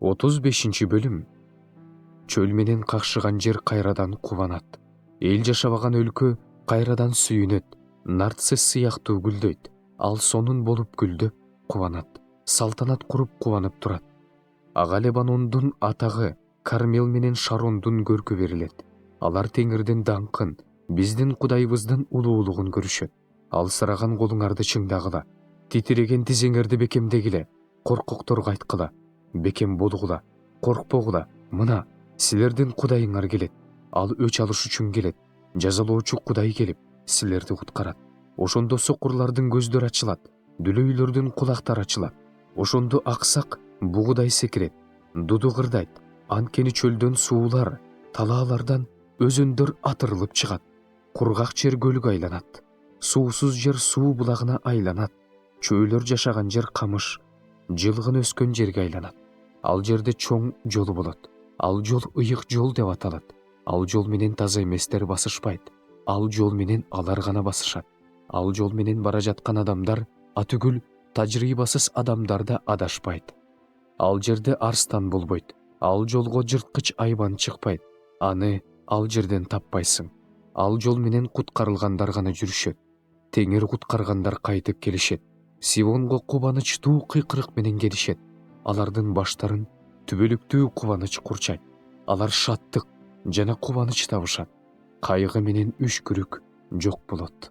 35 бөлүм. Чөл менен какшыган жер кайрадан кубанат. Эл жашабаган өлкө кайрадан сүйүнөт. Нарцисс сыяктуу гүлдөйт. Ал сонун болуп гүлдөп кубанат. Салтанат куруп кубанып турат. Ага Лебанондун атагы Кармел менен Шарондун көркү берилет. Алар Теңирдин даңкын, биздин Кудайыбыздын улуулугун көрүшөт. Алсыраган колуңарды чыңдагыла, титиреген тизеңерди бекемдегиле, коркокторго айткыла, бекем болгула, коркпогула. Мына силердин Кудайыңар келет. Ал өч алыш үчүн келет. Жазалоочу Кудай келип, силерди куткарат. Ошондо сокурлардын көздөрү ачылат, дүлөйлөрдүн кулактары ачылат. Ошондо аксак бугудай секирет, дуду кырдайт. Анткени чөлдөн суулар, талаалардан өзөндөр атырылып чыгат. Кургак жер көлгө айланат. Суусуз жер суу булагына айланат. Чөйлөр жашаган жер камыш, жылгын өскөн жерге айланат. Ал жерде чоң жол болот. Ал жол ыйык жол деп аталат. Ал жол менен таза эместер басышпайт. Ал жол менен алар гана басышат. Ал жол менен бара жаткан адамдар атүгүл тажрыйбасыз адамдар да адашпайт. Ал жерде арстан болбойт. Ал жолго жырткыч айбан чыкпайт. Аны ал жерден таппайсың. Ал жол менен куткарылгандар гана жүрүшөт. Теңир куткаргандар кайтып келишет. Сионго кубанычтуу кыйкырык менен келишет. Алардын баштарын түбөлүктүү кубаныч курчайт. Алар шаттык жана кубаныч табышат. Кайгы менен үшкүрүк жок болот.